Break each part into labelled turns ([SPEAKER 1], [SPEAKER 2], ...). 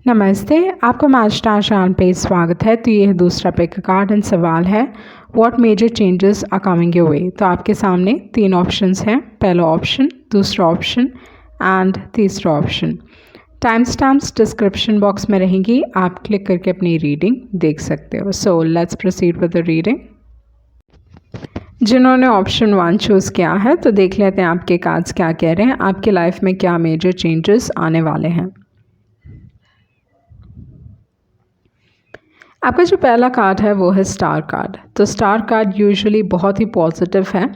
[SPEAKER 1] नमस्ते, आपका master channel पे स्वागत है। तो ये है दूसरा पिक कार्ड एंड सवाल है what major changes are coming your way. तो आपके सामने तीन ऑप्शंस हैं, पहला ऑप्शन, दूसरा ऑप्शन एंड तीसरा option. Time stamps description box में रहेंगी, आप क्लिक करके अपनी रीडिंग देख सकते हो। So let's proceed with the reading. जिन्होंने ऑप्शन 1 चूज़ किया है तो देख लेते हैं आपके कार्ड्स क्या कह रहे हैं, आपके लाइफ में क्या मेजर चेंजेस आने वाले हैं। आपका जो पहला कार्ड है वो है स्टार कार्ड। तो स्टार कार्ड यूजुअली बहुत ही पॉजिटिव है।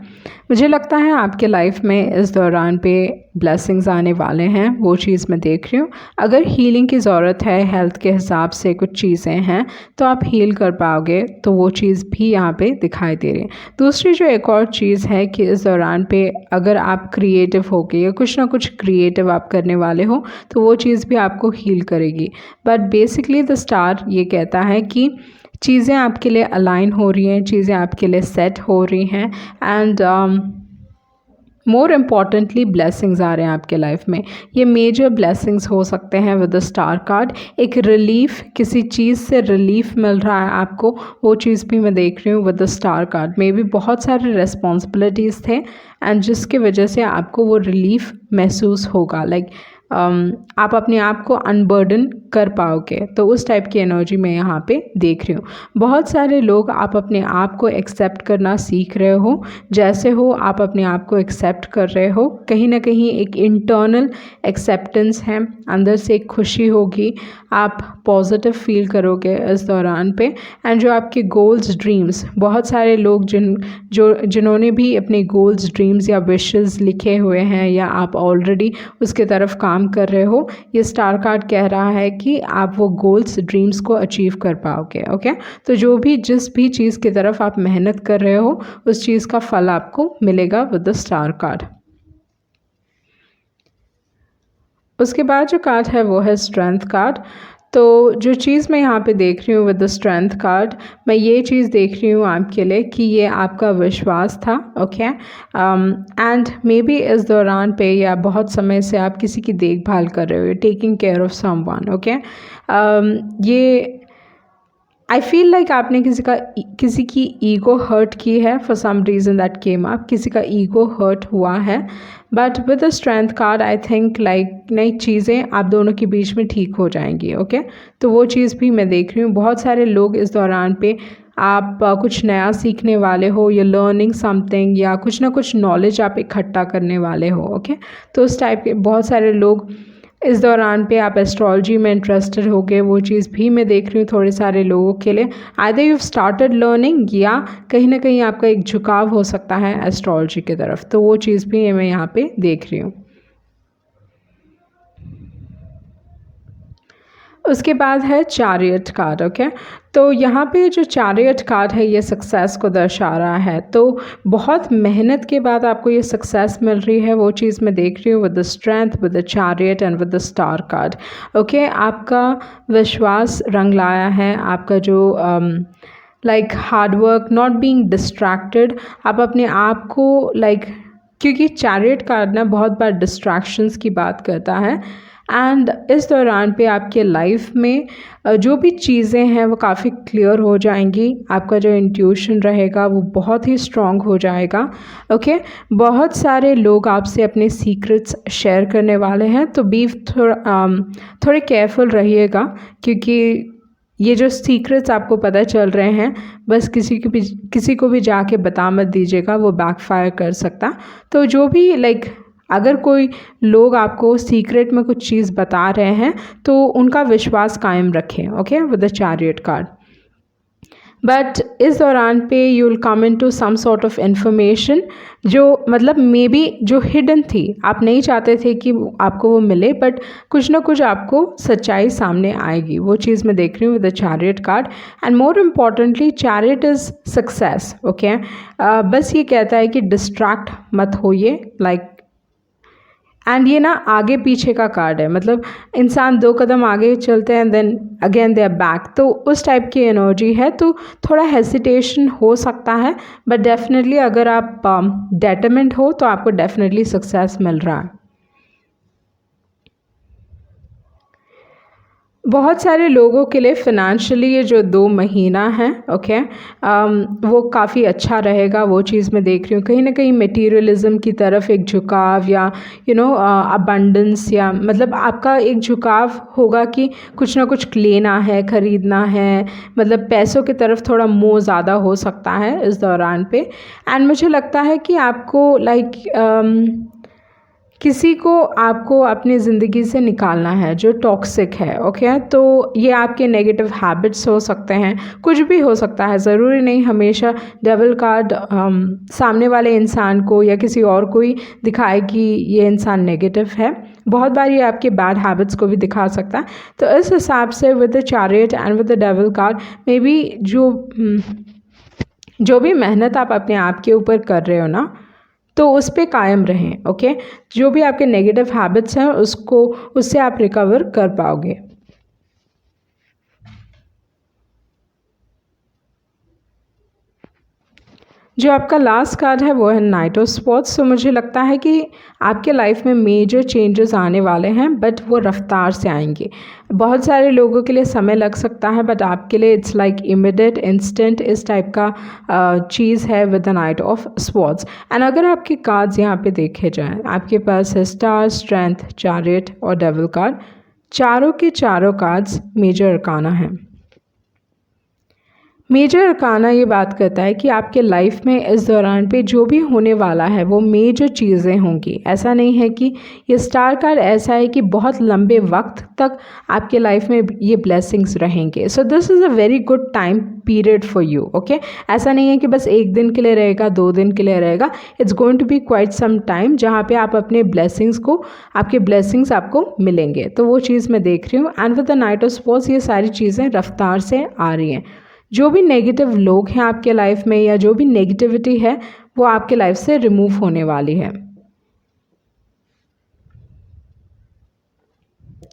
[SPEAKER 1] मुझे लगता है आपके लाइफ में इस दौरान पे ब्लेसिंग्स आने वाले हैं, वो चीज़ मैं देख रही हूँ। अगर हीलिंग की ज़रूरत है, हेल्थ के हिसाब से कुछ चीज़ें हैं तो आप हील कर पाओगे, तो वो चीज़ भी यहाँ पे दिखाई दे रही है। दूसरी जो एक और चीज़ है कि इस दौरान पे अगर आप क्रिएटिव होगे या कुछ ना कुछ क्रिएटिव आप करने वाले हो तो वो चीज़ भी आपको हील करेगी। बट बेसिकली द स्टार ये कहता है कि चीज़ें आपके लिए अलाइन हो रही हैं, चीज़ें आपके लिए सेट हो रही हैं एंड मोर इम्पॉर्टेंटली ब्लेसिंग्स आ रहे हैं आपके लाइफ में। ये मेजर ब्लेसिंग्स हो सकते हैं विद द स्टार कार्ड। एक रिलीफ, किसी चीज़ से रिलीफ मिल रहा है आपको, वो चीज़ भी मैं देख रही हूँ with the star card. May be बहुत सारे रिस्पॉन्सिबिलिटीज़ थे एंड जिसकी वजह से आपको वो रिलीफ महसूस होगा, लाइक आप अपने आप को अनबर्डन कर पाओगे। तो उस टाइप की एनर्जी मैं यहाँ पे देख रही हूँ। बहुत सारे लोग आप अपने आप को एक्सेप्ट करना सीख रहे हो, जैसे हो आप अपने आप को एक्सेप्ट कर रहे हो। कहीं ना कहीं एक इंटरनल एक्सेप्टेंस है, अंदर से एक खुशी होगी, आप पॉजिटिव फील करोगे इस दौरान पे। एंड जो आपके गोल्स, ड्रीम्स, बहुत सारे लोग जिन्होंने भी अपने गोल्स, ड्रीम्स या विशेस लिखे हुए हैं या आप ऑलरेडी उसके तरफ काम कर रहे हो, ये स्टार कार्ड कह रहा है कि आप वो गोल्स, ड्रीम्स को अचीव कर पाओगे। ओके, तो जो भी जिस भी चीज़ की तरफ आप मेहनत कर रहे हो उस चीज़ का फल आपको मिलेगा विद द स्टार कार्ड। उसके बाद जो कार्ड है वो है स्ट्रेंथ कार्ड। तो जो चीज़ मैं यहाँ पे देख रही हूँ विद द स्ट्रेंथ कार्ड, मैं ये चीज़ देख रही हूँ आपके लिए कि ये आपका विश्वास था। ओके, एंड मे बी इस दौरान पे या बहुत समय से आप किसी की देखभाल कर रहे हो, taking care of someone. Okay, ये आई फील लाइक आपने किसी की ईगो हर्ट की है for some reason that came up, किसी का ईगो हर्ट हुआ है। But with the strength card I think like नई चीज़ें आप दोनों के बीच में ठीक हो जाएंगी। ओके, तो वो चीज़ भी मैं देख रही हूँ। बहुत सारे लोग इस दौरान पे आप कुछ नया सीखने वाले हो या लर्निंग समथिंग या कुछ ना कुछ नॉलेज आप इकट्ठा करने वाले हो। ओके, तो उस टाइप के बहुत सारे लोग इस दौरान पे आप एस्ट्रोलॉजी में इंटरेस्टेड होगे, वो चीज़ भी मैं देख रही हूँ थोड़े सारे लोगों के लिए। आइदर यू स्टार्टेड लर्निंग या कहीं ना कहीं आपका एक झुकाव हो सकता है एस्ट्रोलॉजी की तरफ, तो वो चीज़ भी मैं यहाँ पे देख रही हूँ। उसके बाद है चैरियट कार्ड। ओके, तो यहाँ पे जो चैरियट कार्ड है ये सक्सेस को दर्शा रहा है। तो बहुत मेहनत के बाद आपको ये सक्सेस मिल रही है, वो चीज़ मैं देख रही हूँ with the strength, with the chariot and with the star card. Okay, आपका विश्वास रंग लाया है, आपका जो like hard work, not being distracted, आप अपने आप को क्योंकि चैरियट कार्ड ना बहुत बार डिस्ट्रैक्शंस की बात करता है एंड इस दौरान पे आपके लाइफ में जो भी चीज़ें हैं वो काफ़ी क्लियर हो जाएंगी। आपका जो इंट्यूशन रहेगा वो बहुत ही स्ट्रॉन्ग हो जाएगा। ओके, बहुत सारे लोग आपसे अपने सीक्रेट्स शेयर करने वाले हैं, तो थोड़े केयरफुल रहिएगा, क्योंकि ये जो सीक्रेट्स आपको पता चल रहे हैं बस किसी को भी जाके बता मत दीजिएगा, वो बैकफायर कर सकता। तो जो भी अगर कोई लोग आपको सीक्रेट में कुछ चीज़ बता रहे हैं तो उनका विश्वास कायम रखें। Okay, with the chariot card. But इस दौरान पे you will come in to some sort of information जो मतलब मे बी जो हिडन थी, आप नहीं चाहते थे कि आपको वो मिले, बट कुछ ना कुछ आपको सच्चाई सामने आएगी, वो चीज़ मैं देख रही हूँ with the chariot card. And more importantly chariot is success. Okay, बस ये कहता है कि डिस्ट्रैक्ट मत होइए, एंड ये ना आगे पीछे का कार्ड है, मतलब इंसान 2 कदम आगे चलते हैं then again they are back, तो उस टाइप की एनर्जी है। तो थोड़ा हेसिटेशन हो सकता है, बट डेफिनेटली अगर आप डेटरमेंट हो तो आपको डेफिनेटली सक्सेस मिल रहा है। बहुत सारे लोगों के लिए फ़िनेंशियली ये जो 2 महीना है, ओके, वो काफ़ी अच्छा रहेगा। वो चीज़ मैं देख रही हूँ। कहीं न कहीं मटीरियलिज़म की तरफ एक झुकाव या अबंडेंस, या मतलब आपका एक झुकाव होगा कि कुछ ना कुछ लेना है, ख़रीदना है, मतलब पैसों की तरफ थोड़ा मोह ज़्यादा हो सकता है इस दौरान पे। एंड मुझे लगता है कि आपको किसी को आपको अपनी ज़िंदगी से निकालना है जो टॉक्सिक है, ओके। तो ये आपके नेगेटिव हैबिट्स हो सकते हैं, कुछ भी हो सकता है। ज़रूरी नहीं हमेशा डेविल कार्ड सामने वाले इंसान को या किसी और को ही दिखाए कि ये इंसान नेगेटिव है। बहुत बार ये आपके बैड हैबिट्स को भी दिखा सकता है। तो इस हिसाब से with the chariot and with the devil card, may be जो भी मेहनत आप अपने आप के ऊपर कर रहे हो ना, तो उस पे कायम रहें, ओके। जो भी आपके नेगेटिव हैबिट्स हैं उससे आप रिकवर कर पाओगे। जो आपका लास्ट कार्ड है वो है नाइट ऑफ स्पोर्ट्स। तो मुझे लगता है कि आपके लाइफ में मेजर चेंजेस आने वाले हैं, बट वो रफ्तार से आएंगे। बहुत सारे लोगों के लिए समय लग सकता है, बट आपके लिए इट्स लाइक इमीडिएट, इंस्टेंट, इस टाइप का चीज़ है with the night of sports. And अगर आपके कार्ड्स यहाँ पे देखे जाएँ, आपके पास है स्टार, स्ट्रेंथ, चैरियट और डेविल कार्ड। चारों के चारों कार्ड्स मेजर अरकाना हैं। मेजर अरकाना ये बात करता है कि आपके लाइफ में इस दौरान पे जो भी होने वाला है वो मेजर चीज़ें होंगी। ऐसा नहीं है कि ये स्टार कार्ड ऐसा है कि बहुत लंबे वक्त तक आपके लाइफ में ये ब्लेसिंग्स रहेंगे। So this is a very good time period for you, okay. ऐसा नहीं है कि बस 1 दिन के लिए रहेगा, 2 दिन के लिए रहेगा। It's going to be quite some time जहाँ पे आप अपने आपके ब्लेसिंग्स आपको मिलेंगे। तो वो चीज़ मैं देख रही हूँ। And with the night of sports ये सारी चीज़ें रफ्तार से आ रही हैं। जो भी नेगेटिव लोग हैं आपके लाइफ में या जो भी नेगेटिविटी है वो आपके लाइफ से रिमूव होने वाली है।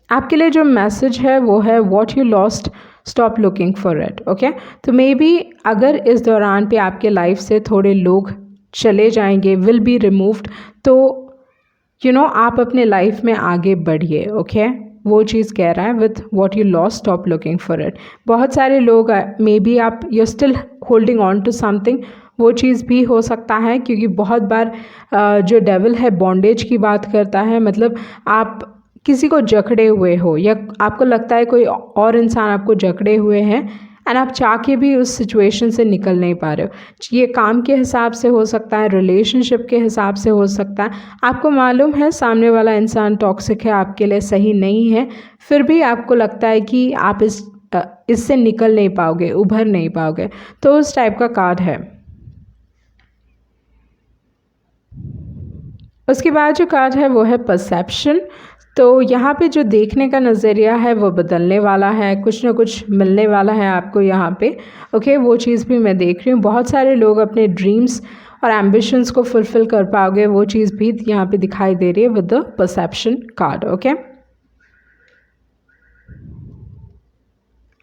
[SPEAKER 1] आपके लिए जो मैसेज है वो है what you lost stop looking for it, okay. तो मे बी अगर इस दौरान पे आपके लाइफ से थोड़े लोग चले जाएंगे, विल बी रिमूव्ड, तो आप अपने लाइफ में आगे बढ़िए, ओके। वो चीज़ कह रहा है with what you lost stop looking for it. बहुत सारे लोग मे बी आप you still holding on to something, वो चीज़ भी हो सकता है। क्योंकि बहुत बार जो डेविल है बॉन्डेज की बात करता है। मतलब आप किसी को जकड़े हुए हो या आपको लगता है कोई और इंसान आपको जकड़े हुए हैं एंड आप चाह के भी उस सिचुएशन से निकल नहीं पा रहे हो। ये काम के हिसाब से हो सकता है, रिलेशनशिप के हिसाब से हो सकता है। आपको मालूम है सामने वाला इंसान टॉक्सिक है, आपके लिए सही नहीं है, फिर भी आपको लगता है कि आप इससे निकल नहीं पाओगे, उभर नहीं पाओगे। तो उस टाइप का कार्ड है। उसके बाद जो कार्ड है वो है परसेप्शन। तो यहाँ पे जो देखने का नज़रिया है वो बदलने वाला है, कुछ ना कुछ मिलने वाला है आपको यहाँ पे, ओके। वो चीज़ भी मैं देख रही हूँ। बहुत सारे लोग अपने ड्रीम्स और एम्बिशंस को फुलफ़िल कर पाओगे, वो चीज़ भी यहाँ पे दिखाई दे रही है with the perception card, okay.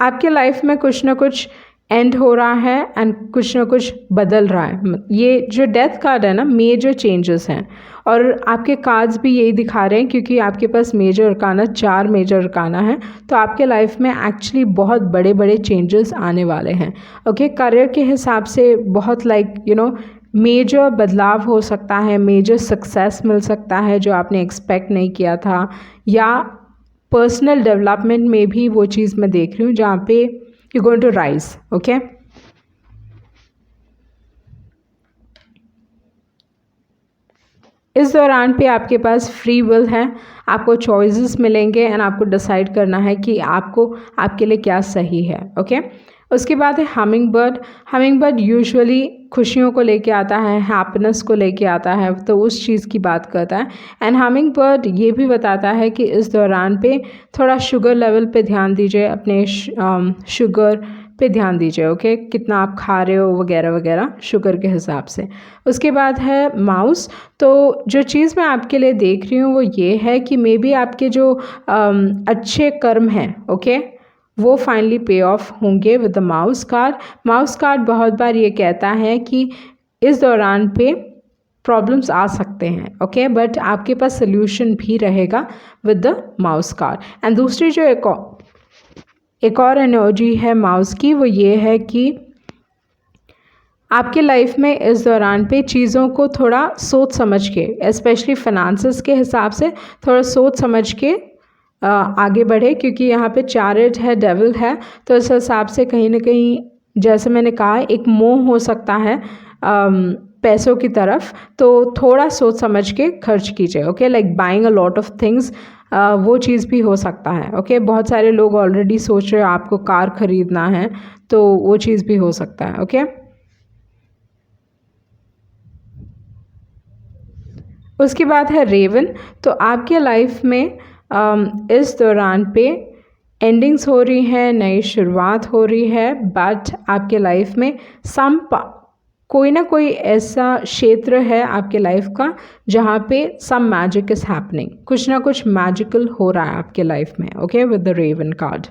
[SPEAKER 1] आपके लाइफ में कुछ ना कुछ एंड हो रहा है एंड कुछ ना कुछ बदल रहा है। ये जो डेथ कार्ड है ना, मेजर चेंजेस हैं। और आपके कार्ड्स भी यही दिखा रहे हैं क्योंकि आपके पास मेजर अरकाना 4 मेजर अरकाना है। तो आपके लाइफ में एक्चुअली बहुत बड़े बड़े चेंजेस आने वाले हैं, ओके। करियर के हिसाब से बहुत मेजर बदलाव हो सकता है, मेजर सक्सेस मिल सकता है जो आपने एक्सपेक्ट नहीं किया था। या पर्सनल डेवलपमेंट में भी वो चीज़ मैं देख रही हूँ जहाँ पे you going to rise, okay. इस दौरान पे आपके पास फ्री विल है, आपको चॉइसेस मिलेंगे एंड आपको डिसाइड करना है कि आपके लिए क्या सही है, ओके। उसके बाद है humming bird. Humming bird usually खुशियों को लेके आता है, हैप्पीनेस को लेके आता है, तो उस चीज़ की बात करता है। एंड हमिंग बर्ड ये भी बताता है कि इस दौरान पे थोड़ा शुगर लेवल पे ध्यान दीजिए, अपने शुगर पे ध्यान दीजिए, ओके। कितना आप खा रहे हो वगैरह वगैरह शुगर के हिसाब से। उसके बाद है माउस। तो जो चीज़ मैं आपके लिए देख रही हूँ वो ये है कि मे बी आपके जो अच्छे कर्म हैं, ओके, वो फाइनली पे ऑफ होंगे with the mouse card. Mouse card बहुत बार ये कहता है कि इस दौरान पे प्रॉब्लम्स आ सकते हैं, ओके, बट आपके पास सोल्यूशन भी रहेगा with the mouse card. And दूसरी जो एक और एनर्जी है माउस की, वो ये है कि आपके लाइफ में इस दौरान पे चीज़ों को थोड़ा सोच समझ के, स्पेशली फाइनेंसेस के हिसाब से थोड़ा सोच समझ के आगे बढ़े, क्योंकि यहाँ पे चैरिट है, डेविल है, तो इस हिसाब से कहीं ना कहीं जैसे मैंने कहा एक मोह हो सकता है पैसों की तरफ, तो थोड़ा सोच समझ के खर्च कीजिए। Okay, like buying a lot of things, वो चीज़ भी हो सकता है। ओके, बहुत सारे लोग ऑलरेडी सोच रहे हो आपको कार खरीदना है, तो वो चीज़ भी हो सकता है। ओके, उसके बाद है रेवन। तो आपके लाइफ में इस दौरान पे एंडिंग्स हो रही हैं, नई शुरुआत हो रही है, बट आपके लाइफ में कोई ना कोई ऐसा क्षेत्र है आपके लाइफ का जहाँ पे सम मैजिक इज़ हैपनिंग, कुछ ना कुछ मैजिकल हो रहा है आपके लाइफ में। Okay, with the raven card.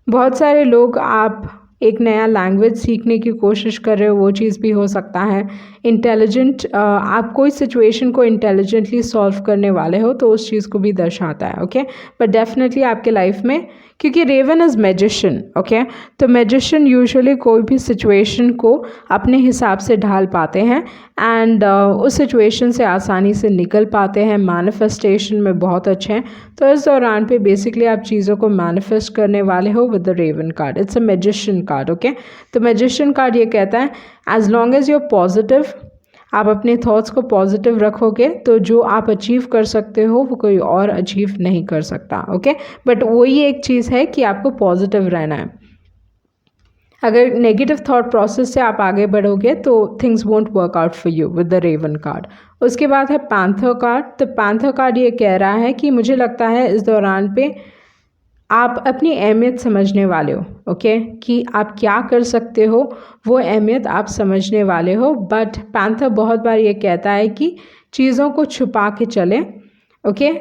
[SPEAKER 1] बहुत सारे लोग आप एक नया लैंग्वेज सीखने की कोशिश कर रहे हो, वो चीज़ भी हो सकता है। इंटेलिजेंट, आप कोई सिचुएशन को इंटेलिजेंटली सॉल्व करने वाले हो, तो उस चीज़ को भी दर्शाता है। ओके, बट डेफिनेटली आपके लाइफ में, क्योंकि रेवन इज़ मैजिशियन। ओके, तो मैजिशियन यूजुअली कोई भी सिचुएशन को अपने हिसाब से ढाल पाते हैं एंड उस सिचुएशन से आसानी से निकल पाते हैं, मैनिफेस्टेशन में बहुत अच्छे हैं। तो इस दौरान पे बेसिकली आप चीज़ों को मैनिफेस्ट करने वाले हो with the raven card. It's a magician card. Okay, तो मैजिशियन कार्ड ये कहता है as long as you're positive, आप अपने थॉट्स को पॉजिटिव रखोगे तो जो आप अचीव कर सकते हो वो कोई और अचीव नहीं कर सकता। ओके, बट वही एक चीज़ है कि आपको पॉजिटिव रहना है। अगर नेगेटिव थॉट प्रोसेस से आप आगे बढ़ोगे तो things won't work out for you with the raven card. उसके बाद है पैंथर कार्ड। तो पैंथर कार्ड ये कह रहा है कि मुझे लगता है इस दौरान पे आप अपनी अहमियत समझने वाले हो। ओके, कि आप क्या कर सकते हो वो अहमियत आप समझने वाले हो। बट पैंथर बहुत बार ये कहता है कि चीज़ों को छुपा के चलें। ओके,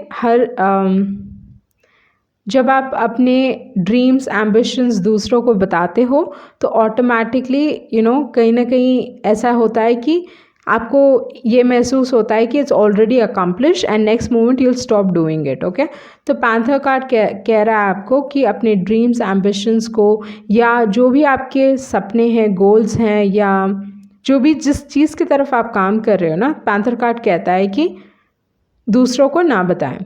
[SPEAKER 1] जब आप अपने ड्रीम्स एम्बिशंस दूसरों को बताते हो तो ऑटोमेटिकली कहीं ना कहीं ऐसा होता है कि आपको ये महसूस होता है कि it's already accomplish and next moment you'll stop doing it. Okay, तो पैंथर कार्ड कह रहा है आपको कि अपने ड्रीम्स एम्बिशंस को, या जो भी आपके सपने हैं, गोल्स हैं, या जो भी जिस चीज़ की तरफ आप काम कर रहे हो ना, पैंथर कार्ड कहता है कि दूसरों को ना बताएं।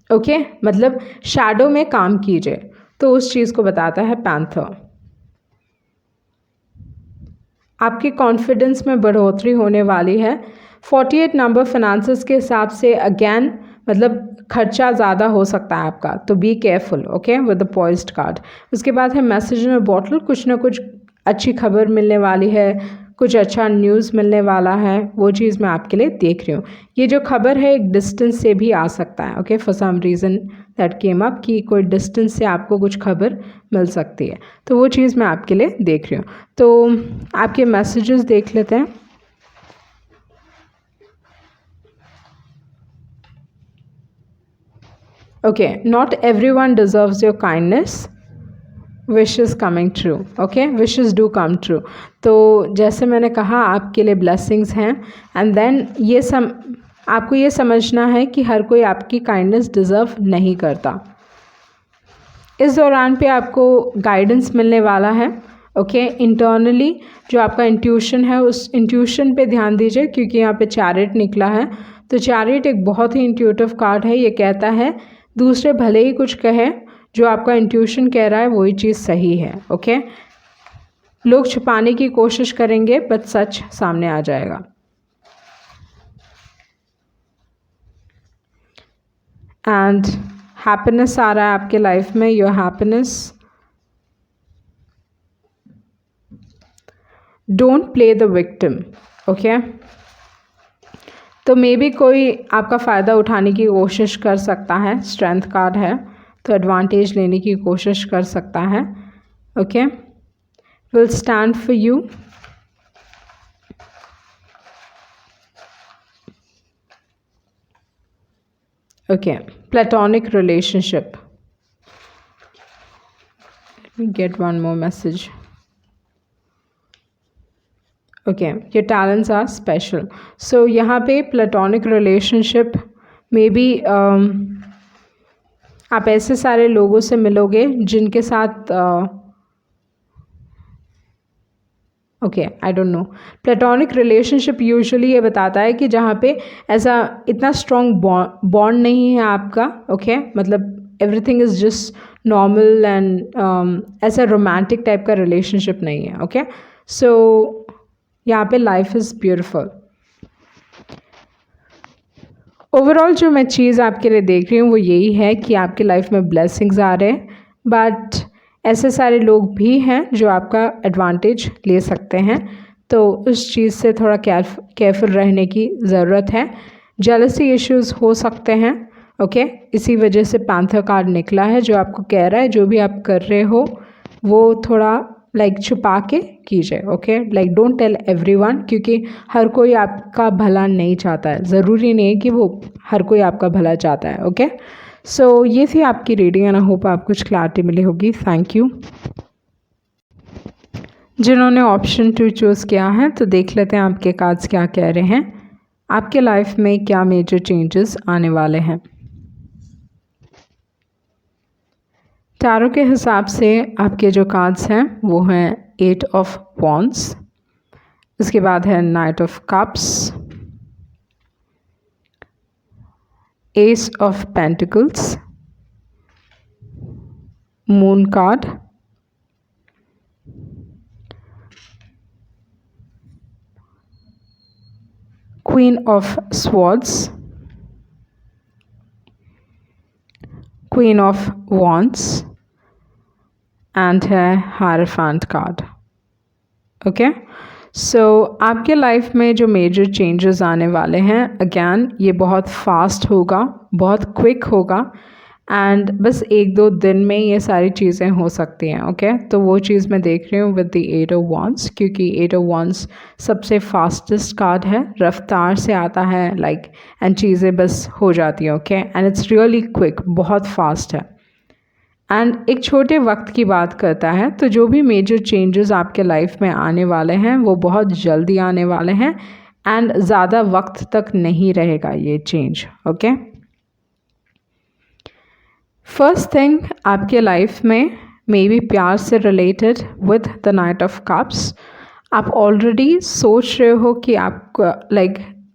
[SPEAKER 1] ओके, मतलब शैडो में काम कीजिए, तो उस चीज़ को बताता है पैंथर। आपके कॉन्फिडेंस में बढ़ोतरी होने वाली है। 48 नंबर फाइनेंसेस के हिसाब से अगेन मतलब खर्चा ज़्यादा हो सकता है आपका, तो be careful. Okay, with the poised card. उसके बाद है मैसेज इन अ बॉटल। कुछ ना कुछ अच्छी खबर मिलने वाली है, कुछ अच्छा न्यूज़ मिलने वाला है, वो चीज़ मैं आपके लिए देख रही हूँ। ये जो खबर है एक डिस्टेंस से भी आ सकता है। Okay, for some reason that came up कि कोई डिस्टेंस से आपको कुछ खबर मिल सकती है, तो वो चीज़ मैं आपके लिए देख रही हूँ। तो आपके मैसेजेस देख लेते हैं। Okay, not everyone deserves your kindness, wishes coming true. Okay, wishes do come true. तो जैसे मैंने कहा आपके लिए ब्लेसिंग्स हैं एंड देन आपको ये समझना है कि हर कोई आपकी काइंडनेस डिज़र्व नहीं करता। इस दौरान पे आपको गाइडेंस मिलने वाला है। ओके, इंटरनली जो आपका इंट्यूशन है उस इंट्यूशन पे ध्यान दीजिए, क्योंकि यहाँ पे चैरिट निकला है। तो चैरिट एक बहुत ही इंट्यूटिव कार्ड है। ये कहता है दूसरे भले ही कुछ कहे, जो आपका इंट्यूशन कह रहा है वही चीज़ सही है। ओके, लोग छुपाने की कोशिश करेंगे बट सच सामने आ जाएगा। एंड हैप्पीनेस आ रहा है आपके लाइफ में, your happiness. Don't play the victim. Okay, तो मे बी कोई आपका फ़ायदा उठाने की कोशिश कर सकता है। स्ट्रेंथ कार्ड है तो एडवांटेज लेने की कोशिश कर सकता है। Okay, will stand for you. Okay, platonic relationship. Let me get one more message. Okay, your talents are special. So यहाँ पे प्लेटोनिक रिलेशनशिप मे बी आप ऐसे सारे लोगों से मिलोगे जिनके साथ okay, I don't no, platonic relationship usually ये बताता है कि जहाँ पे ऐसा इतना स्ट्रॉन्ग बॉन्ड नहीं है आपका, ओके मतलब everything is just normal and ऐसा रोमांटिक टाइप का रिलेशनशिप नहीं है, ओके। सो यहाँ पे लाइफ इज़ ब्यूटिफुल। ओवरऑल जो मैं चीज़ आपके लिए देख रही हूँ वो यही है कि आपकी लाइफ में ब्लेसिंग्स आ रहे हैं, बट ऐसे सारे लोग भी हैं जो आपका एडवांटेज ले सकते हैं, तो उस चीज़ से थोड़ा केयरफुल रहने की ज़रूरत है। जेलसी इश्यूज़ हो सकते हैं, ओके इसी वजह से पैंथर कार्ड निकला है जो आपको कह रहा है जो भी आप कर रहे हो वो थोड़ा छुपा के कीजिए, okay like don't tell everyone, क्योंकि हर कोई आपका भला नहीं चाहता है, ज़रूरी नहीं है कि वो हर कोई आपका भला चाहता है, ओके। सो ये थी आपकी रीडिंग एंड आई होप आपको कुछ क्लैरिटी मिली होगी। Thank you. जिन्होंने ऑप्शन 2 चूज़ किया है तो देख लेते हैं आपके कार्ड्स क्या कह रहे हैं, आपके लाइफ में क्या मेजर चेंजेस आने वाले हैं। टैरो के हिसाब से आपके जो कार्ड्स हैं वो हैं 8 ऑफ वॉन्ड्स, इसके बाद है night of cups, S of pentacles, moon card, queen of swords, queen of wands and है हायरफेंट कार्ड, ओके। सो आपके लाइफ में जो मेजर चेंजेस आने वाले हैं, अगेन ये बहुत फास्ट होगा, बहुत क्विक होगा एंड बस 1-2 दिन में ये सारी चीज़ें हो सकती हैं, ओके। तो वो चीज़ मैं देख रही हूँ विद द 8 ऑफ वॉन्ड्स, क्योंकि 8 ऑफ वॉन्ड्स सबसे फास्टेस्ट कार्ड है, रफ्तार से आता है एंड चीज़ें बस हो जाती हैं, okay and it's really quick, बहुत फास्ट है एंड एक छोटे वक्त की बात करता है। तो जो भी मेजर चेंजेस आपके लाइफ में आने वाले हैं वो बहुत जल्दी आने वाले हैं एंड ज़्यादा वक्त तक नहीं रहेगा ये चेंज, ओके। फर्स्ट थिंग आपके लाइफ में मे बी प्यार से related with the night of cups, आप ऑलरेडी सोच रहे हो कि आप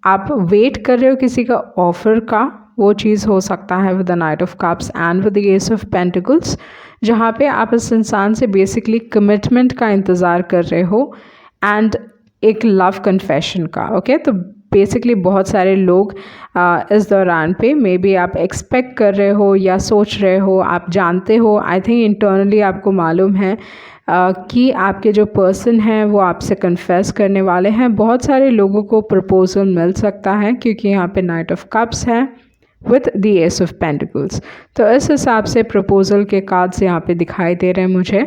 [SPEAKER 1] आप वेट कर रहे हो किसी का ऑफ़र का, वो चीज़ हो सकता है with the night of cups and with the S of pentacles, जहाँ पे आप इस इंसान से बेसिकली कमिटमेंट का इंतज़ार कर रहे हो एंड एक लव कन्फेशन का, ओके। तो बेसिकली बहुत सारे लोग इस दौरान पे मे बी आप एक्सपेक्ट कर रहे हो या सोच रहे हो, आप जानते हो, आई थिंक इंटरनली आपको मालूम है कि आपके जो पर्सन हैं वो आपसे कन्फेस करने वाले हैं। बहुत सारे लोगों को प्रपोजल मिल सकता है क्योंकि यहाँ पे नाइट ऑफ कप्स है with the S of pentacles, तो इस हिसाब से प्रपोजल के कार्ड्स यहाँ पे दिखाई दे रहे हैं मुझे।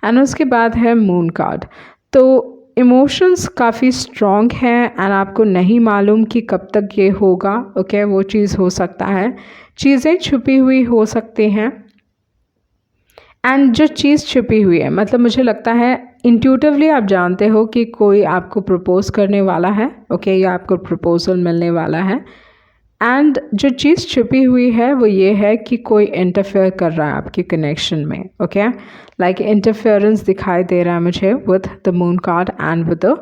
[SPEAKER 1] एंड उसके बाद है मून कार्ड, तो इमोशंस काफ़ी स्ट्रॉन्ग हैं एंड आपको नहीं मालूम कि कब तक ये होगा, ओके वो चीज़ हो सकता है, चीज़ें छुपी हुई हो सकती हैं एंड जो चीज़ छुपी हुई है मतलब मुझे लगता है इंट्यूटिवली आप जानते हो कि कोई आपको प्रपोज करने वाला है, ओके या आपको प्रपोजल मिलने वाला है एंड जो चीज़ छुपी हुई है वो ये है कि कोई इंटरफेयर कर रहा है आपके कनेक्शन में, ओके लाइक इंटरफेरेंस दिखाई दे रहा है मुझे with the moon card and with the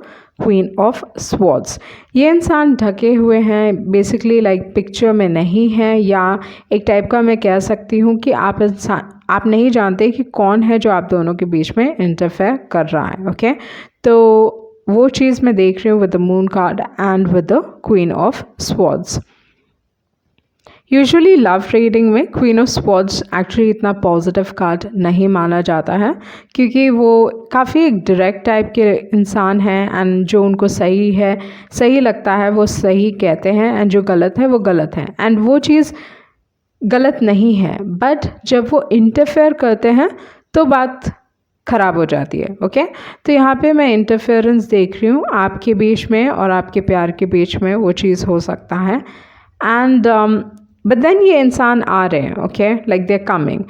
[SPEAKER 1] queen of swords. ये इंसान ढके हुए हैं बेसिकली, पिक्चर में नहीं है, या एक टाइप का मैं कह सकती हूँ कि आप नहीं जानते कि कौन है जो आप दोनों के बीच में इंटरफेयर कर रहा है, ओके। तो वो चीज़ मैं देख रही हूँ with the moon card and with the queen of swords. Usually love reading में क्वीन ऑफ स्वॉर्ड्स एक्चुअली इतना पॉजिटिव कार्ड नहीं माना जाता है क्योंकि वो काफ़ी एक डायरेक्ट टाइप के इंसान हैं एंड जो उनको सही लगता है वो सही कहते हैं एंड जो गलत है वो गलत है एंड वो चीज़ गलत नहीं है, बट जब वो इंटरफेयर करते हैं तो बात ख़राब हो जाती है, ओके। तो यहाँ पे मैं इंटरफेरेंस देख रही हूँ आपके बीच में और आपके प्यार के बीच में, वो चीज़ हो सकता है एंड बट देन ये इंसान आ रहे हैं, okay like they are coming.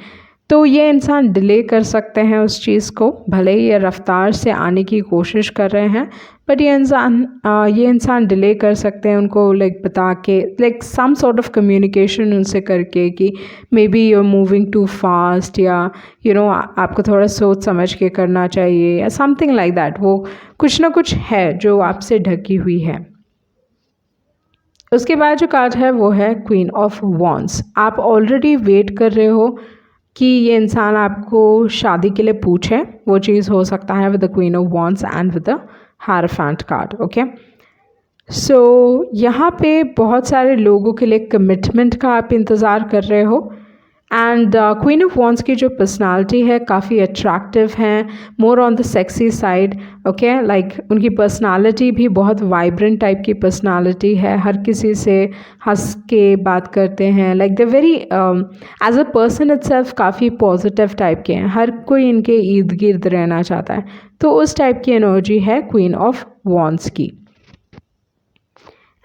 [SPEAKER 1] तो ये इंसान डिले कर सकते हैं उस चीज़ को, भले ही ये रफ्तार से आने की कोशिश कर रहे हैं, बट ये इंसान डिले कर सकते हैं उनको लाइक बता के, like some sort of communication उनसे करके कि maybe you are moving too fast, या आपको थोड़ा सोच समझ के करना चाहिए, या समथिंग लाइक दैट। वो कुछ ना कुछ है जो आपसे ढकी हुई है। उसके बाद जो कार्ड है वो है क्वीन ऑफ वॉन्ड्स। आप ऑलरेडी वेट कर रहे हो कि ये इंसान आपको शादी के लिए पूछे, वो चीज़ हो सकता है with the queen of wands and with the hierophant card. Okay, so यहाँ पे बहुत सारे लोगों के लिए कमिटमेंट का आप इंतज़ार कर रहे हो। एंड क्वीन ऑफ वॉन्ड्स की जो पर्सनालिटी है काफ़ी अट्रैक्टिव हैं, more on the sexy side. Okay, like उनकी पर्सनालिटी भी बहुत वाइब्रेंट टाइप की पर्सनालिटी है, हर किसी से हंस के बात करते हैं, like they very as a person itself काफ़ी पॉजिटिव टाइप के हैं, हर कोई इनके इर्द गिर्द रहना चाहता है। तो उस टाइप की एनर्जी है क्वीन ऑफ वॉन्ड्स की।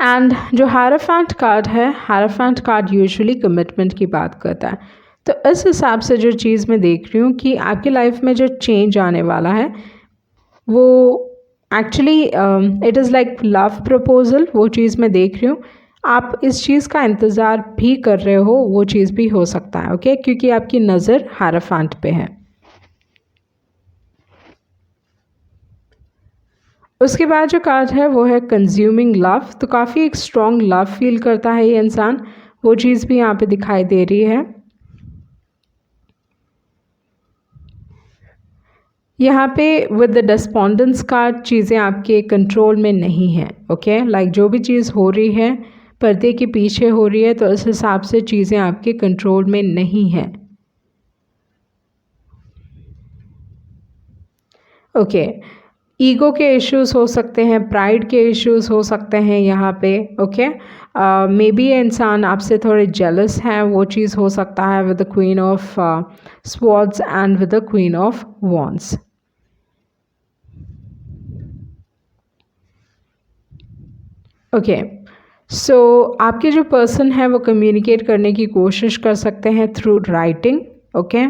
[SPEAKER 1] एंड जो हायरफेंट कार्ड है, हायरफेंट कार्ड यूजुअली कमिटमेंट की बात करता है। तो इस हिसाब से जो चीज़ मैं देख रही हूँ कि आपकी लाइफ में जो चेंज आने वाला है वो actually it is like love proposal, वो चीज़ मैं देख रही हूँ। आप इस चीज़ का इंतज़ार भी कर रहे हो, वो चीज़ भी हो सकता है। ओके, क्योंकि आपकी नज़र हायरफेंट पे है। उसके बाद जो कार्ड है वो है कंज्यूमिंग लव। तो काफ़ी एक स्ट्रॉन्ग लव फील करता है ये इंसान, वो चीज़ भी यहाँ पे दिखाई दे रही है। यहाँ पे विद द डिस्पोंडेंस कार्ड चीज़ें आपके कंट्रोल में नहीं हैं। ओके, लाइक जो भी चीज़ हो रही है पर्दे के पीछे हो रही है, तो इस हिसाब से चीज़ें आपके कंट्रोल में नहीं हैं। ओके, ईगो के इश्यूज हो सकते हैं, प्राइड के इश्यूज हो सकते हैं यहाँ पे। ओके, मे बी ये इंसान आपसे थोड़े जेलस हैं, वो चीज़ हो सकता है with the queen of swords and with the queen of wands. Okay, so आपके जो पर्सन है वो कम्युनिकेट करने की कोशिश कर सकते हैं थ्रू राइटिंग। ओके,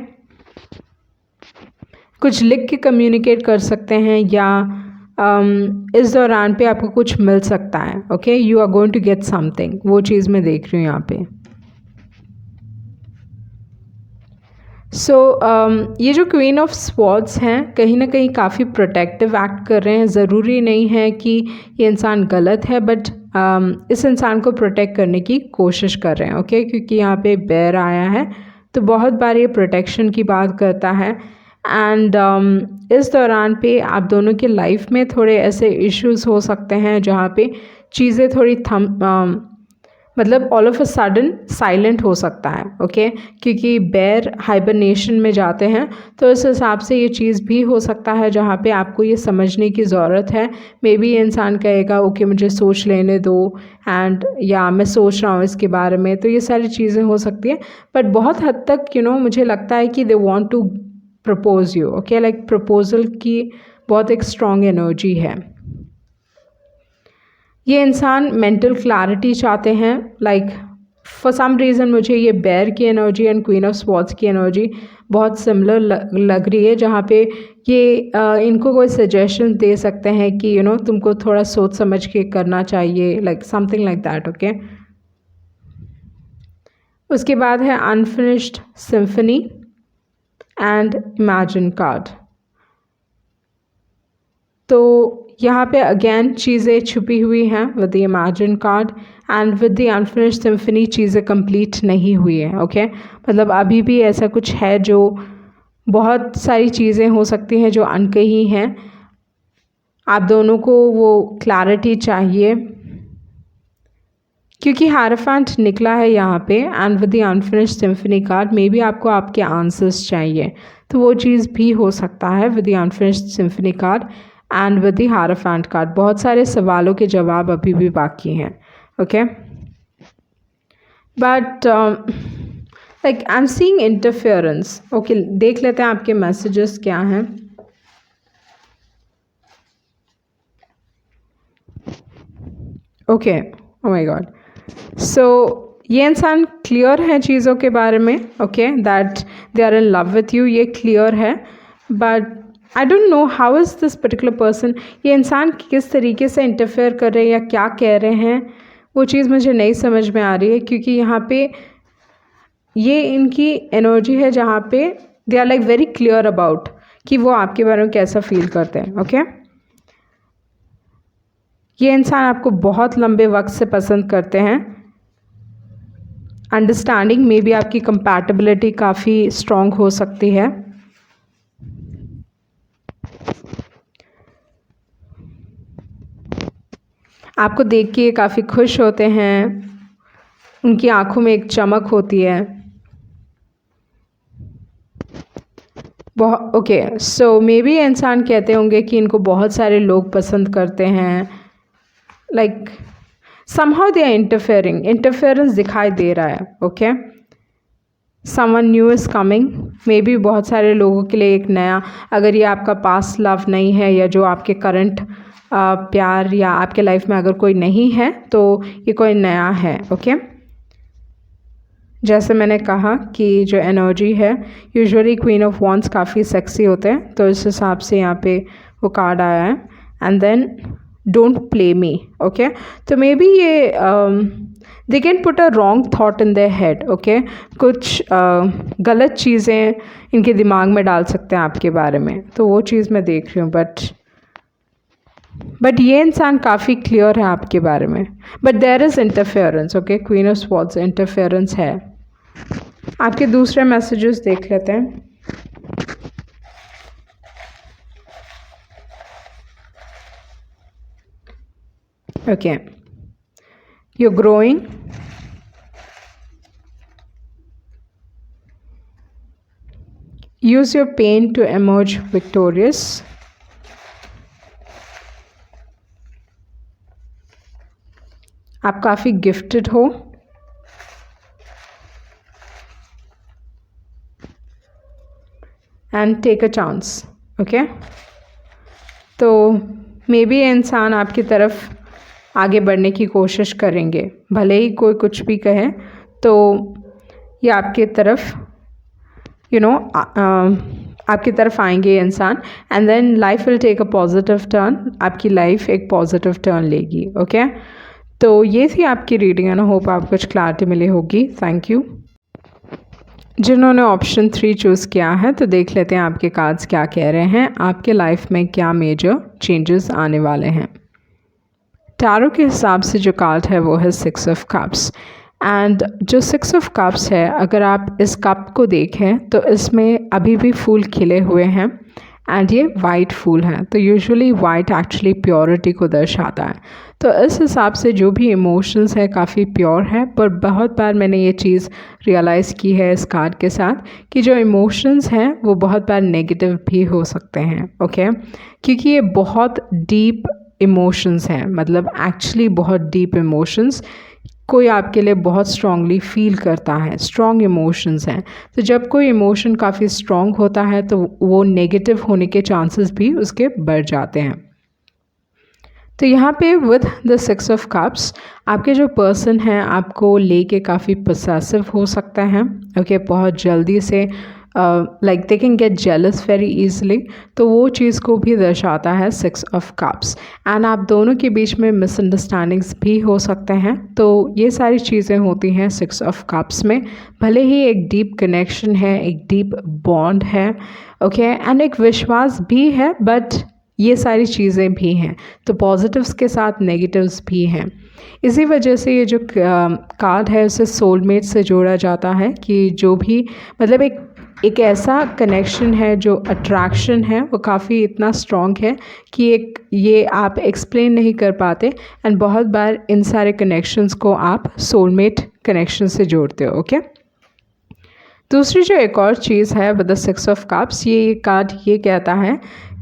[SPEAKER 1] कुछ लिख के कम्युनिकेट कर सकते हैं, या इस दौरान पे आपको कुछ मिल सकता है। Okay, you are going to get something, वो चीज़ मैं देख रही हूँ यहाँ पे। सो ये जो क्वीन ऑफ स्वॉर्ड्स हैं कहीं ना कहीं काफ़ी प्रोटेक्टिव एक्ट कर रहे हैं। ज़रूरी नहीं है कि ये इंसान गलत है, बट इस इंसान को प्रोटेक्ट करने की कोशिश कर रहे हैं। ओके, क्योंकि यहाँ पे बेयर आया है, तो बहुत बार ये प्रोटेक्शन की बात करता है। एंड इस दौरान पे आप दोनों की लाइफ में थोड़े ऐसे इश्यूज हो सकते हैं जहाँ पे चीज़ें थोड़ी मतलब all of a sudden silent हो सकता है। ओके, क्योंकि बेयर हाइबरनेशन में जाते हैं, तो इस हिसाब से ये चीज़ भी हो सकता है जहाँ पे आपको ये समझने की ज़रूरत है। मे बी ये इंसान कहेगा ओके मुझे सोच लेने दो, एंड या मैं सोच रहा हूँ इसके बारे में, तो ये सारी चीज़ें हो सकती हैं। बट बहुत हद तक मुझे लगता है कि they want to propose you. Okay, like proposal की बहुत एक स्ट्रॉन्ग एनर्जी है। ये इंसान मेंटल क्लैरिटी चाहते हैं, लाइक फॉर सम रीज़न मुझे ये बेयर की energy and queen of swords की एनर्जी बहुत सिमिलर लग रही है, जहाँ पे ये इनको कोई सजेशन दे सकते हैं कि तुमको थोड़ा सोच समझ के करना चाहिए, like something like that. Okay, उसके बाद है unfinished symphony and imagine card. तो यहाँ पे अगेन चीज़ें छुपी हुई हैं with the imagine card, and with the unfinished symphony चीज़ें कंप्लीट नहीं हुई है। ओके, मतलब अभी भी ऐसा कुछ है जो बहुत सारी चीज़ें हो सकती हैं जो अनकही हैं। आप दोनों को वो क्लैरिटी चाहिए, क्योंकि हायरफेंट निकला है यहाँ पे, and with the unfinished symphony card may be आपको आपके आंसर्स चाहिए, तो वो चीज़ भी हो सकता है with the unfinished symphony card and with the hierophant card. बहुत सारे सवालों के जवाब अभी भी बाकी हैं। Okay, but like I am seeing interference. Okay, देख लेते हैं आपके मैसेजेस क्या हैं। Okay, oh my god, so ये इंसान क्लियर है चीज़ों के बारे में, okay, that they are in love with you, ये क्लियर है। But I don't know how is this particular person, ये इंसान किस तरीके से इंटरफेयर कर रहे हैं या क्या कह रहे हैं, वो चीज़ मुझे नहीं समझ में आ रही है। क्योंकि यहाँ पे ये इनकी एनर्जी है जहाँ पे they are like very clear about कि वो आपके बारे में कैसा फील करते हैं, ओके। ये इंसान आपको बहुत लंबे वक्त से पसंद करते हैं। अंडरस्टैंडिंग में भी आपकी कंपैटिबिलिटी काफ़ी स्ट्रॉन्ग हो सकती है। आपको देख के काफ़ी खुश होते हैं, उनकी आंखों में एक चमक होती है। बहुत ओके, सो मे बी इंसान कहते होंगे कि इनको बहुत सारे लोग पसंद करते हैं, like somehow they are interfering, interference दिखाई दे रहा है, okay. Someone new is coming, maybe बहुत सारे लोगों के लिए एक नया, अगर ये आपका पास्ट लव नहीं है या जो आपके करंट प्यार या आपके लाइफ में अगर कोई नहीं है तो ये कोई नया है, ओके। जैसे मैंने कहा कि जो एनर्जी है, यूजुअली क्वीन ऑफ वॉन्ड्स काफ़ी सेक्सी होते हैं, तो इस हिसाब से यहाँ पे वो कार्ड आया है। And then don't play me, okay. तो मे बी ये they can put a wrong thought in their head, okay. कुछ गलत चीज़ें इनके दिमाग में डाल सकते हैं आपके बारे में, तो वो चीज़ मैं देख रही हूँ। बट ये इंसान काफ़ी क्लियर है आपके बारे में, but there is interference, okay. Queen of swords interference है। आपके दूसरे मैसेजेस देख लेते हैं। Okay, you're growing, use your pain to emerge victorious, आप काफ़ी गिफ्टेड हो, and take a chance, okay. तो मे बी इंसान आपकी तरफ आगे बढ़ने की कोशिश करेंगे, भले ही कोई कुछ भी कहे, तो ये आपके तरफ आपकी तरफ आएंगे इंसान, and then life will take a positive turn, आपकी लाइफ एक पॉजिटिव टर्न लेगी, ओके। तो ये थी आपकी रीडिंग, एंड आई होप आपको कुछ क्लैरिटी मिली होगी। Thank you. जिन्होंने ऑप्शन 3 चूज़ किया है, तो देख लेते हैं आपके कार्ड्स क्या कह रहे हैं, आपके लाइफ में क्या मेजर चेंजेस आने वाले हैं। टैरो के हिसाब से जो कार्ड है वो है 6 ऑफ कप्स, एंड जो 6 ऑफ कप्स है, अगर आप इस कप को देखें तो इसमें अभी भी फूल खिले हुए हैं, एंड ये वाइट फूल है। तो यूजुअली वाइट एक्चुअली प्योरिटी को दर्शाता है। तो इस हिसाब से जो भी इमोशंस है काफ़ी प्योर है, पर बहुत बार मैंने ये चीज़ रियलाइज़ की है इस कार्ड के साथ कि जो इमोशंस हैं वो बहुत बार नेगेटिव भी हो सकते हैं, ओके। क्योंकि ये बहुत डीप इमोशंस हैं, मतलब एक्चुअली बहुत डीप इमोशंस कोई आपके लिए बहुत स्ट्रांगली फील करता है, स्ट्रॉन्ग इमोशंस हैं। तो जब कोई इमोशन काफ़ी स्ट्रॉन्ग होता है तो वो नेगेटिव होने के चांसेस भी उसके बढ़ जाते हैं। तो यहाँ पे विद द 6 ऑफ कप्स आपके जो पर्सन हैं आपको लेके काफ़ी पोसेसिव हो सकते हैं, ओके। बहुत जल्दी से like they can get jealous very easily, तो वो चीज़ को भी दर्शाता है 6 ऑफ कप्स। एंड आप दोनों के बीच में मिसअंडरस्टैंडिंग्स भी हो सकते हैं, तो ये सारी चीज़ें होती हैं 6 ऑफ कप्स में। भले ही एक डीप कनेक्शन है, एक डीप बॉन्ड है, ओके, एंड एक विश्वास भी है, बट ये सारी चीज़ें भी हैं। तो पॉजिटिव्स के साथ नेगेटिव्स भी हैं। इसी वजह से ये जो कार्ड है उसे सोलमेट से जोड़ा जाता है कि जो भी मतलब एक ऐसा कनेक्शन है, जो अट्रैक्शन है वो काफ़ी इतना स्ट्रॉन्ग है कि ये आप एक्सप्लेन नहीं कर पाते, एंड बहुत बार इन सारे कनेक्शंस को आप सोलमेट कनेक्शन से जोड़ते हो, ओके। दूसरी जो एक और चीज़ है विद द 6 ऑफ कप्स, ये कार्ड ये कहता है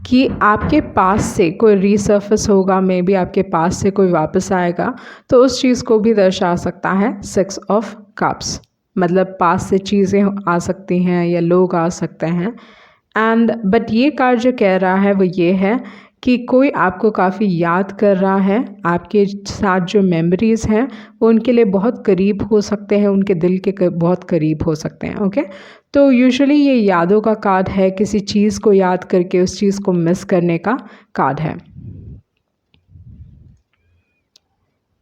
[SPEAKER 1] कि आपके पास से कोई रीसर्फेस होगा, मे बी आपके पास से कोई वापस आएगा, तो उस चीज़ को भी दर्शा सकता है 6 ऑफ कप्स। मतलब पास से चीज़ें आ सकती हैं या लोग आ सकते हैं। एंड बट ये कार्ड जो कह रहा है वो ये है कि कोई आपको काफ़ी याद कर रहा है, आपके साथ जो मेमोरीज़ हैं वो उनके लिए बहुत करीब हो सकते हैं, उनके दिल के बहुत करीब हो सकते हैं। ओके, तो यूजुअली ये यादों का कार्ड है, किसी चीज़ को याद करके उस चीज़ को मिस करने का कार्ड है।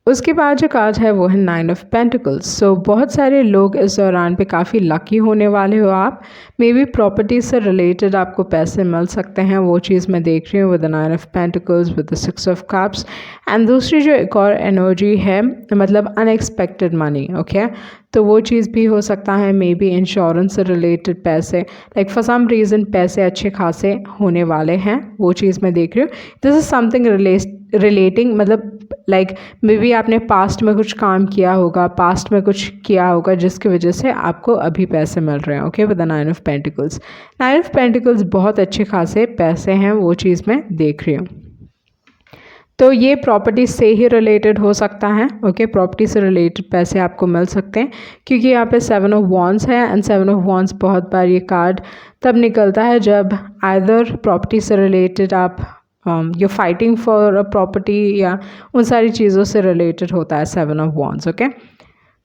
[SPEAKER 1] उसके बाद जो कार्ड है वो है 9 ऑफ पेंटिकल्स। सो बहुत सारे लोग इस दौरान पे काफ़ी लकी होने वाले हो आप। मे बी प्रॉपर्टी से रिलेटेड आपको पैसे मिल सकते हैं, वो चीज़ मैं देख रही हूँ with the 9 of pentacles with the 6 of cups. And दूसरी जो एक और एनर्जी है, मतलब अनएक्सपेक्टेड मनी। ओके, तो वो चीज़ भी हो सकता है, मे बी इंश्योरेंस से रिलेटेड पैसे, लाइक फॉर सम रीज़न पैसे अच्छे खासे होने वाले हैं, वो चीज़ मैं देख रही हूँ। दिस इज़ समथिंग रिलेटिंग, मतलब लाइक मे बी आपने पास्ट में कुछ काम किया होगा, पास्ट में कुछ किया होगा जिसकी वजह से आपको अभी पैसे मिल रहे हैं। Okay, with the 9 of pentacles. 9 of pentacles बहुत अच्छे खासे पैसे हैं, वो चीज़ मैं देख रही हूँ। तो ये प्रॉपर्टी से ही रिलेटेड हो सकता है। ओके, प्रॉपर्टी से रिलेटेड पैसे आपको मिल सकते हैं, क्योंकि यहाँ पे 7 ऑफ वॉन्ड्स है। एंड 7 ऑफ वॉन्ड्स बहुत बार ये कार्ड तब निकलता है जब आइदर प्रॉपर्टी से रिलेटेड आप you fighting for a property या उन सारी चीज़ों से रिलेटेड होता है 7 ऑफ वॉन्ड्स। ओके,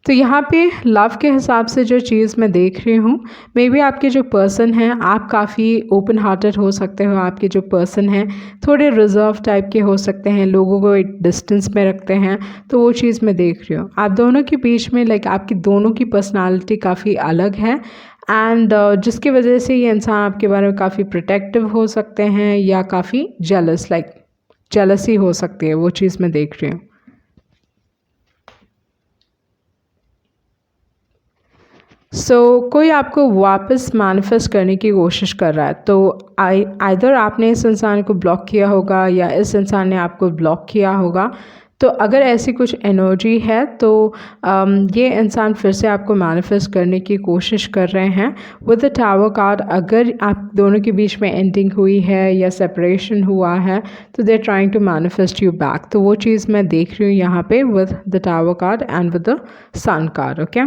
[SPEAKER 1] तो यहाँ पे लव के हिसाब से जो चीज़ मैं देख रही हूँ, मे बी आपके जो पर्सन हैं आप काफ़ी ओपन हार्टेड हो सकते हो, आपके जो पर्सन हैं थोड़े रिजर्व टाइप के हो सकते हैं, लोगों को एक डिस्टेंस में रखते हैं, तो वो चीज़ मैं देख रही हूँ। आप दोनों के बीच में लाइक आपकी दोनों की पर्सनालिटी काफ़ी अलग है, एंड जिसकी वजह से ये इंसान आपके बारे में काफ़ी प्रोटेक्टिव हो सकते हैं या काफ़ी जेलस, लाइक जेलसी हो सकती है, वो चीज़ मैं देख रही हूँ। कोई आपको वापस मैनिफेस्ट करने की कोशिश कर रहा है, तो आइदर आपने इस इंसान को ब्लॉक किया होगा या इस इंसान ने आपको ब्लॉक किया होगा। तो अगर ऐसी कुछ एनर्जी है तो ये इंसान फिर से आपको मैनिफेस्ट करने की कोशिश कर रहे हैं विद द टावर कार्ड। अगर आप दोनों के बीच में एंडिंग हुई है या सेपरेशन हुआ है तो they are trying to manifest you back, तो वो चीज़ मैं देख रही हूँ यहाँ पे with the tower card and with the sun card. Okay,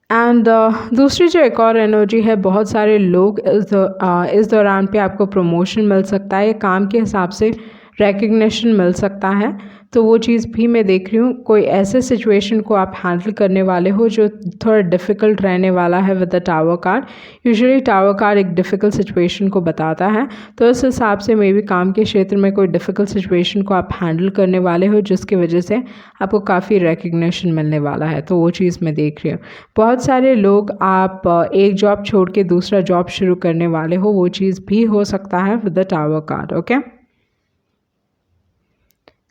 [SPEAKER 1] and दूसरी जो एक और एनर्जी है, बहुत सारे लोग इस दौरान पे आपको प्रमोशन मिल सकता है, काम के हिसाब से रिकग्निशन मिल सकता है, तो वो चीज़ भी मैं देख रही हूँ। कोई ऐसे सिचुएशन को आप हैंडल करने वाले हो जो थोड़ा डिफ़िकल्ट रहने वाला है with the tower card. Usually tower card एक डिफ़िकल्ट सिचुएशन को बताता है, तो इस हिसाब से मे बी काम के क्षेत्र में कोई डिफ़िकल्ट सिचुएशन को आप हैंडल करने वाले हो जिसकी वजह से आपको काफ़ी रिकग्निशन मिलने वाला है, तो वो चीज़ मैं देख रही हूँ। बहुत सारे लोग आप एक जॉब छोड़ के दूसरा जॉब शुरू करने वाले हो, वो चीज़ भी हो सकता है with the tower card. Okay,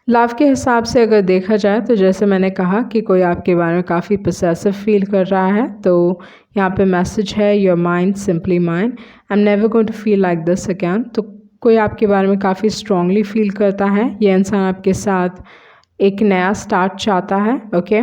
[SPEAKER 1] love के हिसाब से अगर देखा जाए तो जैसे मैंने कहा कि कोई आपके बारे में काफ़ी पोसेसिव फील कर रहा है, तो यहाँ पे मैसेज है your mind simply mine, I am never going to feel like this again. तो कोई आपके बारे में काफ़ी स्ट्रांगली फील करता है, ये इंसान आपके साथ एक नया स्टार्ट चाहता है। Okay,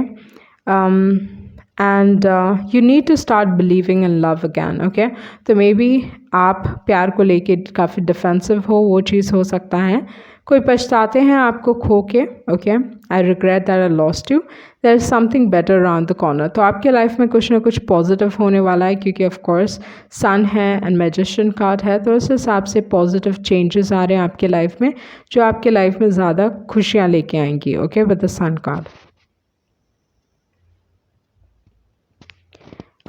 [SPEAKER 1] and you need to start believing in love again. Okay, तो मे बी आप प्यार को लेके काफ़ी डिफेंसिव हो, वो चीज़ हो सकता है। कोई पछताते हैं आपको खो के। Okay, I regret that I lost you, there is something better around the corner. तो आपके लाइफ में कुछ ना कुछ पॉजिटिव होने वाला है, क्योंकि ऑफ कोर्स सन है एंड मैजिशियन कार्ड है, तो उस हिसाब से पॉजिटिव चेंजेस आ रहे हैं आपके लाइफ में जो आपके लाइफ में ज़्यादा खुशियाँ लेके आएंगी। Okay, with the sun card.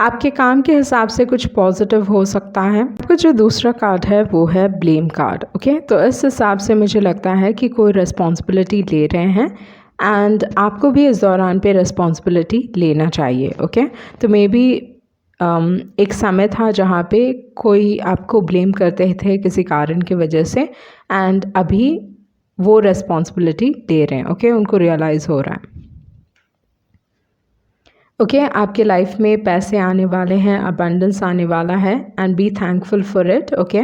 [SPEAKER 1] आपके काम के हिसाब से कुछ पॉजिटिव हो सकता है। आपका जो दूसरा कार्ड है वो है ब्लेम कार्ड। ओके, तो इस हिसाब से मुझे लगता है कि कोई रिस्पॉन्सिबिलिटी ले रहे हैं एंड आपको भी इस दौरान पे रिस्पॉन्सिबिलिटी लेना चाहिए। ओके, तो मे बी एक समय था जहाँ पे कोई आपको ब्लेम करते थे किसी कारण की वजह से, एंड अभी वो रिस्पॉन्सिबिलिटी ले रहे हैं। ओके, उनको रियलाइज़ हो रहा है। ओके, आपके लाइफ में पैसे आने वाले हैं, अबंडेंस आने वाला है, and be thankful for it. Okay,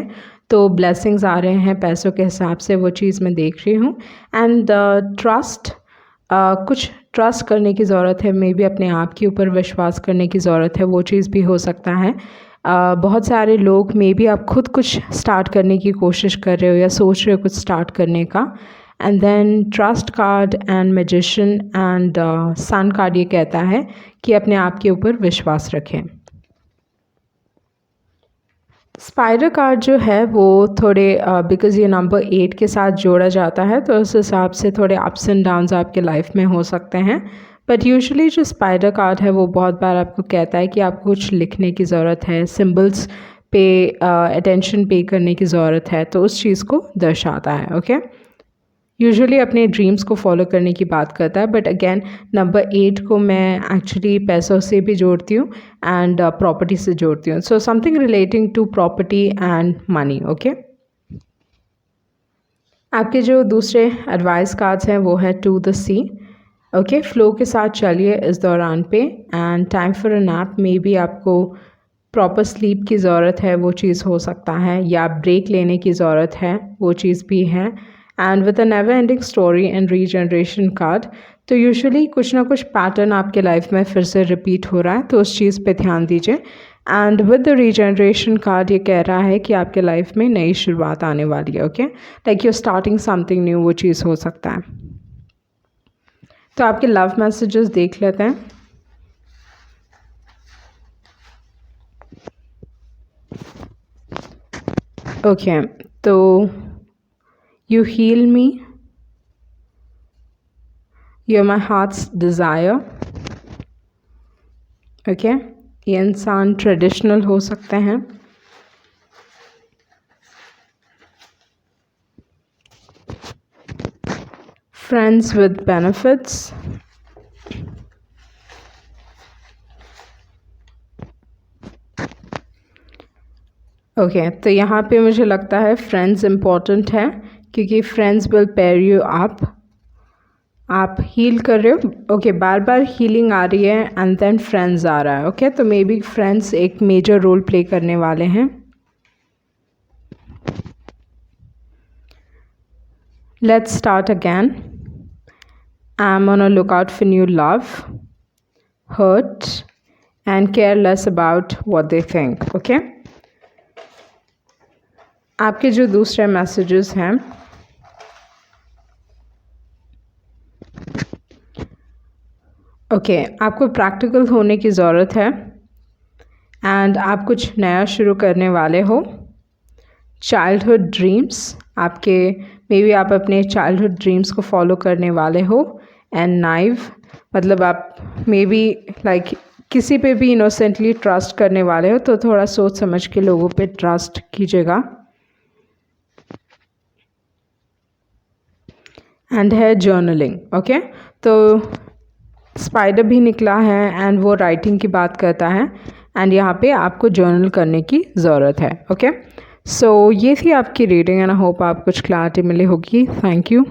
[SPEAKER 1] तो ब्लेसिंग्स आ रहे हैं पैसों के हिसाब से, वो चीज़ मैं देख रही हूँ। एंड ट्रस्ट, कुछ ट्रस्ट करने की ज़रूरत है, मे बी अपने आप के ऊपर विश्वास करने की ज़रूरत है, वो चीज़ भी हो सकता है। बहुत सारे लोग मे बी आप खुद कुछ स्टार्ट करने की कोशिश कर रहे हो या सोच रहे हो कुछ स्टार्ट करने का। And then trust card and magician and sun card ये कहता है कि अपने आप के ऊपर विश्वास रखें। स्पाइडर कार्ड जो है वो थोड़े बिकॉज़ ये नंबर 8 के साथ जोड़ा जाता है तो उस हिसाब से थोड़े अप्स एंड डाउन्स आपके लाइफ में हो सकते हैं। बट यूजुअली जो स्पाइडर कार्ड है वो बहुत बार आपको कहता है कि आपको कुछ लिखने की ज़रूरत है, सिंबल्स पे अटेंशन पे करने की ज़रूरत है, तो उस चीज़ को दर्शाता है। ओके, यूजुअली अपने ड्रीम्स को फॉलो करने की बात करता है, बट अगेन नंबर 8 को मैं एक्चुअली पैसों से भी जोड़ती हूँ एंड प्रॉपर्टी से जोड़ती हूँ। So something relating to property and money. Okay, आपके जो दूसरे एडवाइस कार्ड्स हैं वो है to the sea. Okay, flow के साथ चलिए इस दौरान पे and time for a nap, maybe आपको प्रॉपर स्लीप की ज़रूरत है, वो चीज़ हो सकता है, या ब्रेक लेने की ज़रूरत है, वो चीज़ भी है। And with a never ending story and regeneration card, तो यूजुअली कुछ ना कुछ पैटर्न आपके लाइफ में फिर से रिपीट हो रहा है, तो उस चीज़ पे ध्यान दीजिए। And with the regeneration card ये कह रहा है कि आपके लाइफ में नई शुरुआत आने वाली है। Okay, like you starting something new, वो चीज़ हो सकता है। तो आपके लव मैसेजेस देख लेते हैं। ओके, तो you heal me, you are my heart's desire. Okay, ये इंसान ट्रेडिशनल हो सकते हैं। Friends with benefits. ओके, तो यहाँ पे मुझे लगता है फ्रेंड्स इम्पॉर्टेंट है, क्योंकि friends will pair you up. आप हील कर रहे हो। ओके, बार बार हीलिंग आ रही है एंड देन फ्रेंड्स आ रहा है। ओके, तो मे बी फ्रेंड्स एक मेजर रोल प्ले करने वाले हैं। Let's start again. I am on a look out for new love, hurt and care less about what they think. Okay, आपके जो दूसरे मैसेजेस हैं, ओके, आपको प्रैक्टिकल होने की ज़रूरत है एंड आप कुछ नया शुरू करने वाले हो। चाइल्डहुड ड्रीम्स, आपके मे बी आप अपने चाइल्डहुड ड्रीम्स को फॉलो करने वाले हो। एंड नाइव, मतलब आप मे बी लाइक किसी पे भी इनोसेंटली ट्रस्ट करने वाले हो, तो थोड़ा सोच समझ के लोगों पे ट्रस्ट कीजिएगा। एंड है जर्नलिंग। ओके, तो स्पाइडर भी निकला है एंड वो राइटिंग की बात करता है एंड यहाँ पे आपको जर्नल करने की ज़रूरत है। ओके, सो ये थी आपकी रीडिंग एंड आई होप आप कुछ क्लैरिटी मिली होगी। Thank you.